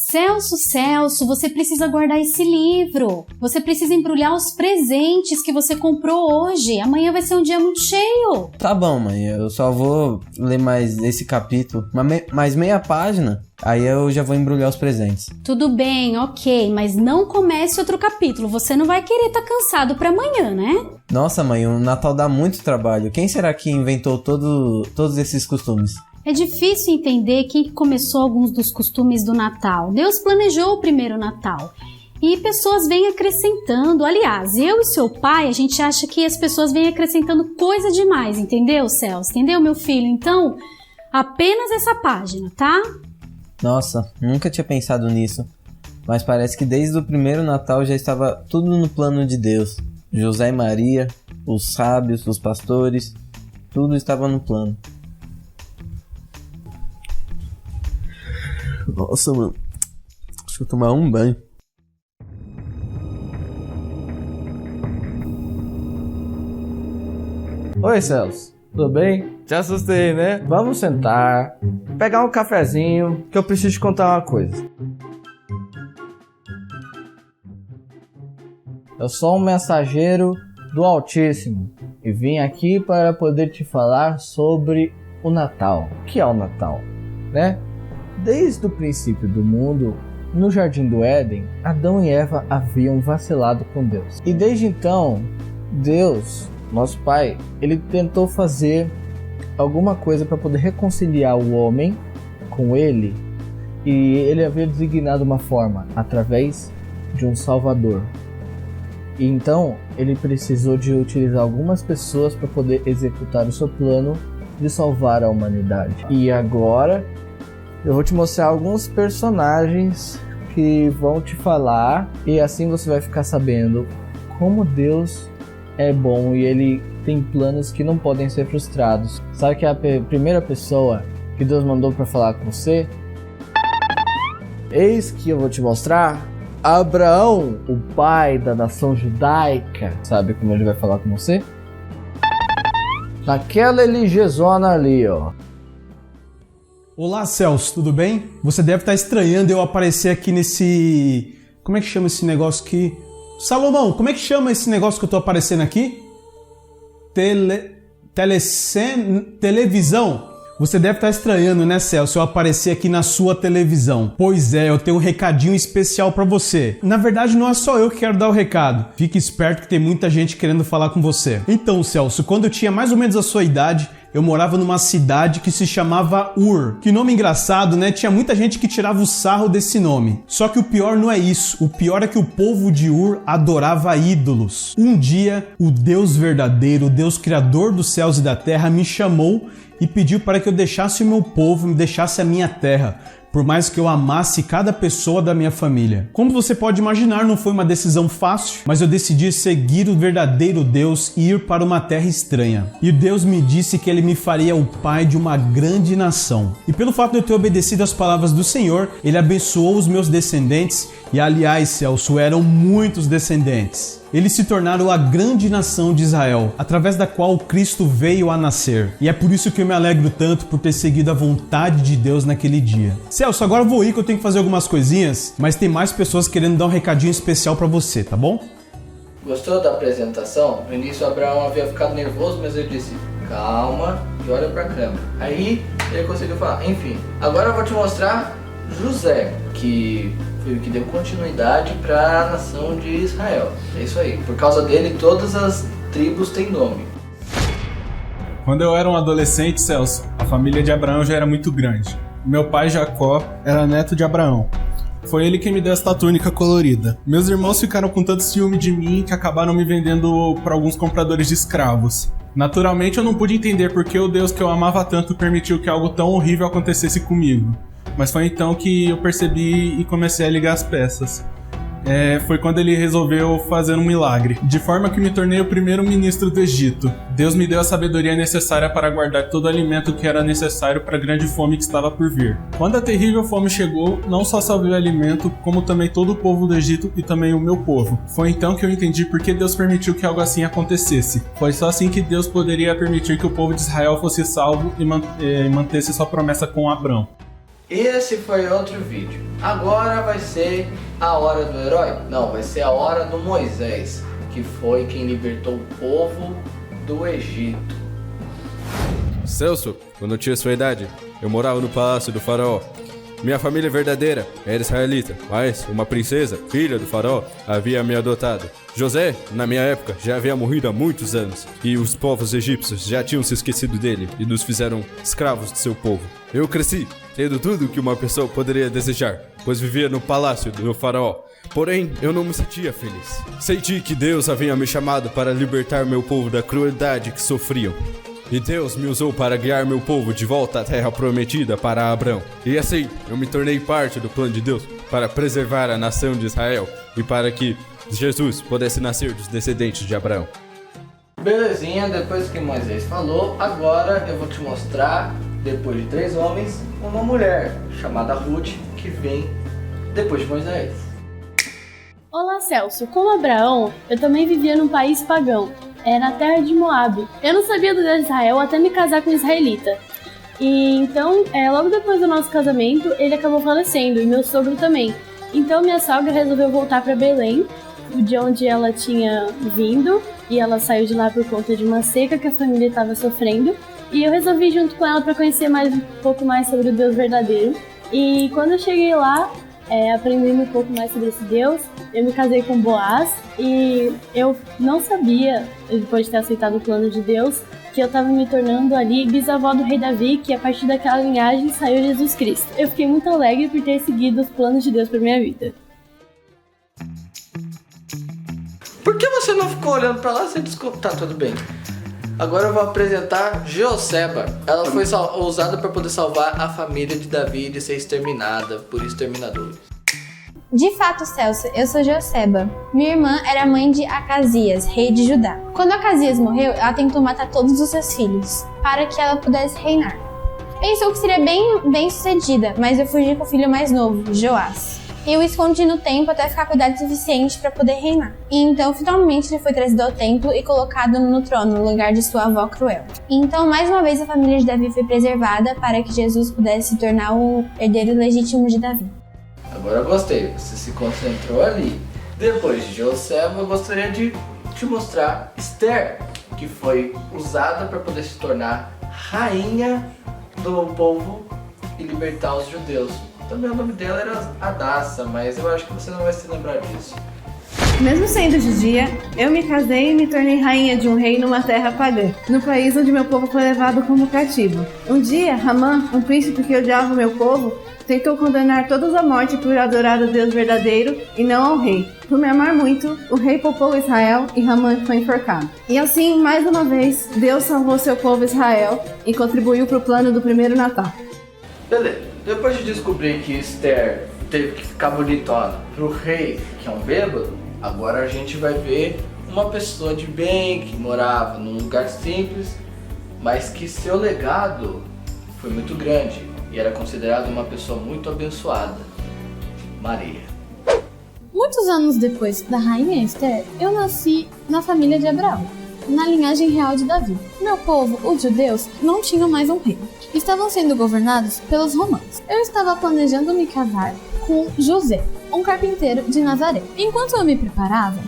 Celso, você precisa guardar esse livro. Você precisa embrulhar os presentes que você comprou hoje. Amanhã vai ser um dia muito cheio. Tá bom, mãe, eu só vou ler mais esse capítulo, mais meia página, aí eu já vou embrulhar os presentes. Tudo bem, ok, mas não comece outro capítulo. Você não vai querer estar cansado pra amanhã, né? Nossa, mãe, o Natal dá muito trabalho. Quem será que inventou todos esses costumes? É difícil entender quem começou alguns dos costumes do Natal. Deus planejou o primeiro Natal. E pessoas vêm acrescentando. Aliás, eu e seu pai, a gente acha que as pessoas vêm acrescentando coisa demais, entendeu, Celso? Entendeu, meu filho? Então, apenas essa página, tá? Nossa, nunca tinha pensado nisso. Mas parece que desde o primeiro Natal já estava tudo no plano de Deus. José e Maria, os sábios, os pastores, tudo estava no plano. Nossa, mano. Deixa eu tomar um banho. Oi, Celso. Tudo bem? Te assustei, né? Vamos sentar, pegar um cafezinho, que eu preciso te contar uma coisa. Eu sou um mensageiro do Altíssimo e vim aqui para poder te falar sobre o Natal. O que é o Natal, né? Desde o princípio do mundo, no Jardim do Éden, Adão e Eva haviam vacilado com Deus. E desde então, Deus, nosso Pai, ele tentou fazer alguma coisa para poder reconciliar o homem com ele, e ele havia designado uma forma através de um Salvador. E então, ele precisou de utilizar algumas pessoas para poder executar o seu plano de salvar a humanidade. E agora eu vou te mostrar alguns personagens que vão te falar, e assim você vai ficar sabendo como Deus é bom e ele tem planos que não podem ser frustrados. Sabe que a primeira pessoa que Deus mandou para falar com você? Eis que eu vou te mostrar Abraão, o pai da nação judaica. Sabe como ele vai falar com você? Naquela eligezona ali, ó. Olá, Celso, tudo bem? Você deve estar estranhando eu aparecer aqui nesse... Como é que chama esse negócio aqui? Salomão, como é que chama esse negócio que eu tô aparecendo aqui? Televisão? Você deve estar estranhando, né, Celso, eu aparecer aqui na sua televisão. Pois é, eu tenho um recadinho especial pra você. Na verdade, não é só eu que quero dar o recado. Fique esperto que tem muita gente querendo falar com você. Então, Celso, quando eu tinha mais ou menos a sua idade, eu morava numa cidade que se chamava Ur. Que nome engraçado, né? Tinha muita gente que tirava o sarro desse nome. Só que o pior não é isso. O pior é que o povo de Ur adorava ídolos. Um dia, o Deus verdadeiro, o Deus criador dos céus e da terra, me chamou e pediu para que eu deixasse o meu povo, me deixasse a minha terra, por mais que eu amasse cada pessoa da minha família. Como você pode imaginar, não foi uma decisão fácil, mas eu decidi seguir o verdadeiro Deus e ir para uma terra estranha. E Deus me disse que Ele me faria o pai de uma grande nação. E pelo fato de eu ter obedecido às palavras do Senhor, Ele abençoou os meus descendentes, e aliás, Celso, eram muitos descendentes. Eles se tornaram a grande nação de Israel, através da qual Cristo veio a nascer. E é por isso que eu me alegro tanto por ter seguido a vontade de Deus naquele dia. Celso, agora eu vou ir que eu tenho que fazer algumas coisinhas, mas tem mais pessoas querendo dar um recadinho especial pra você, tá bom? Gostou da apresentação? No início, Abraão havia ficado nervoso, mas ele disse, calma e olha pra câmera. Aí ele conseguiu falar. Enfim, agora eu vou te mostrar José, que foi o que deu continuidade para a nação de Israel. É isso aí. Por causa dele, todas as tribos têm nome. Quando eu era um adolescente, Celso, a família de Abraão já era muito grande. Meu pai, Jacó, era neto de Abraão. Foi ele quem me deu esta túnica colorida. Meus irmãos ficaram com tanto ciúme de mim que acabaram me vendendo para alguns compradores de escravos. Naturalmente, eu não pude entender por que o Deus que eu amava tanto permitiu que algo tão horrível acontecesse comigo. Mas foi então que eu percebi e comecei a ligar as peças. Foi quando ele resolveu fazer um milagre, de forma que me tornei o primeiro ministro do Egito. Deus me deu a sabedoria necessária para guardar todo o alimento que era necessário para a grande fome que estava por vir. Quando a terrível fome chegou, não só salvei o alimento, como também todo o povo do Egito e também o meu povo. Foi então que eu entendi por que Deus permitiu que algo assim acontecesse. Foi só assim que Deus poderia permitir que o povo de Israel fosse salvo e mantesse sua promessa com Abrão. Esse foi outro vídeo. Agora vai ser a hora do herói? Não, vai ser a hora do Moisés, que foi quem libertou o povo do Egito. Celso, quando eu tinha sua idade, eu morava no palácio do faraó. Minha família verdadeira era israelita, mas uma princesa, filha do faraó, havia me adotado. José, na minha época, já havia morrido há muitos anos, e os povos egípcios já tinham se esquecido dele e nos fizeram escravos de seu povo. Eu cresci, tendo tudo o que uma pessoa poderia desejar, pois vivia no palácio do faraó. Porém, eu não me sentia feliz. Senti que Deus havia me chamado para libertar meu povo da crueldade que sofriam. E Deus me usou para guiar meu povo de volta à terra prometida para Abrão. E assim, eu me tornei parte do plano de Deus para preservar a nação de Israel e para que Jesus pudesse nascer dos descendentes de Abraão. Belezinha, depois que Moisés falou, agora eu vou te mostrar, depois de 3 homens, uma mulher chamada Ruth, que vem depois de Moisés. Olá, Celso. Como Abraão, eu também vivia num país pagão. Era a terra de Moabe. Eu não sabia do Deus de Israel até me casar com um israelita. E então, logo depois do nosso casamento, ele acabou falecendo, e meu sogro também. Então minha sogra resolveu voltar para Belém, de onde ela tinha vindo, e ela saiu de lá por conta de uma seca que a família estava sofrendo. E eu resolvi ir junto com ela para conhecer um pouco mais sobre o Deus verdadeiro. E quando eu cheguei lá, aprendendo um pouco mais sobre esse Deus, eu me casei com Boaz, e eu não sabia, depois de ter aceitado o plano de Deus, que eu estava me tornando ali bisavó do rei Davi, que a partir daquela linhagem saiu Jesus Cristo. Eu fiquei muito alegre por ter seguido os planos de Deus para minha vida. Por que você não ficou olhando pra lá? Você desculpa, tá tudo bem. Agora eu vou apresentar Jeoseba. Ela foi usada para poder salvar a família de Davi de ser exterminada por exterminadores. De fato, Celso, eu sou Jeoseba. Minha irmã era mãe de Acasias, rei de Judá. Quando Acasias morreu, ela tentou matar todos os seus filhos, para que ela pudesse reinar. Pensou que seria bem sucedida, mas eu fugi com o filho mais novo, Joás. E o escondi no templo até ficar com idade suficiente para poder reinar. E então, finalmente, ele foi trazido ao templo e colocado no trono, no lugar de sua avó cruel. E então, mais uma vez, a família de Davi foi preservada para que Jesus pudesse se tornar o herdeiro legítimo de Davi. Agora eu gostei, você se concentrou ali. Depois de Jeoseba, eu gostaria de te mostrar Esther, que foi usada para poder se tornar rainha do povo e libertar os judeus. Também o nome dela era Adassa, mas eu acho que você não vai se lembrar disso. Mesmo sendo judia, eu me casei e me tornei rainha de um rei numa terra pagã, no país onde meu povo foi levado como cativo. Um dia, Ramã, um príncipe que odiava o meu povo, tentou condenar todos à morte por adorar o Deus verdadeiro e não ao rei. Por me amar muito, o rei poupou Israel e Ramã foi enforcado. E assim, mais uma vez, Deus salvou seu povo Israel e contribuiu para o plano do primeiro Natal. Beleza, depois de descobrir que Esther teve que ficar bonitona pro rei, que é um bêbado, agora a gente vai ver uma pessoa de bem que morava num lugar simples, mas que seu legado foi muito grande e era considerada uma pessoa muito abençoada, Maria. Muitos anos depois da rainha Esther, eu nasci na família de Abraão, na linhagem real de Davi. Meu povo, os judeus, não tinham mais um rei. Estavam sendo governados pelos romanos. Eu estava planejando me casar com José, um carpinteiro de Nazaré. Enquanto eu me preparava,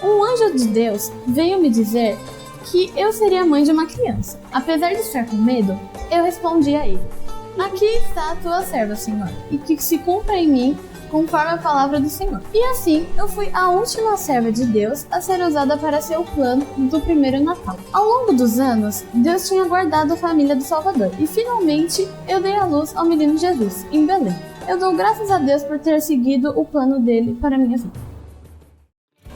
um anjo de Deus veio me dizer que eu seria mãe de uma criança. Apesar de estar com medo, eu respondi a ele: "Aqui está a tua serva, Senhor, e que se cumpra em mim conforme a palavra do Senhor." E assim, eu fui a última serva de Deus a ser usada para ser o plano do primeiro Natal. Ao longo dos anos, Deus tinha guardado a família do Salvador, e finalmente eu dei à luz ao menino Jesus, em Belém. Eu dou graças a Deus por ter seguido o plano dele para a minha vida.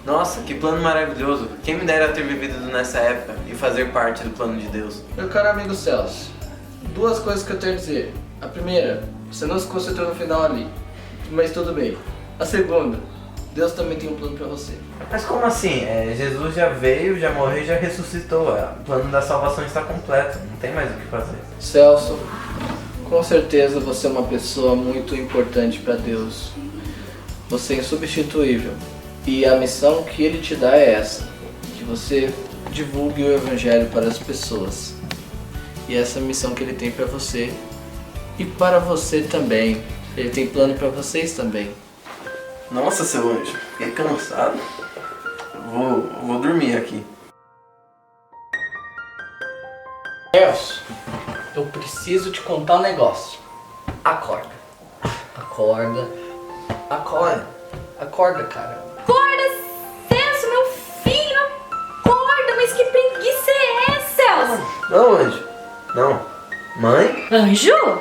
Nossa, que plano maravilhoso! Quem me dera ter vivido nessa época e fazer parte do plano de Deus. Meu caro amigo Celso, 2 coisas que eu tenho a dizer. A primeira, você não se concentrou no final ali, mas tudo bem. A segunda, Deus também tem um plano pra você. Mas como assim? Jesus já veio, já morreu e já ressuscitou. O plano da salvação está completo, não tem mais o que fazer. Celso, com certeza você é uma pessoa muito importante para Deus. Você é insubstituível. E a missão que Ele te dá é essa: que você divulgue o Evangelho para as pessoas. E essa é a missão que Ele tem para você E para você também. Ele tem plano para vocês também. Nossa, seu anjo, fiquei cansado. Vou dormir aqui. Celso, eu preciso te contar um negócio. Acorda. Acorda. Acorda. Acorda, cara. Acorda, Celso, meu filho! Acorda, mas que preguiça é essa, Celso? Não, anjo. Não. Mãe? Anjo?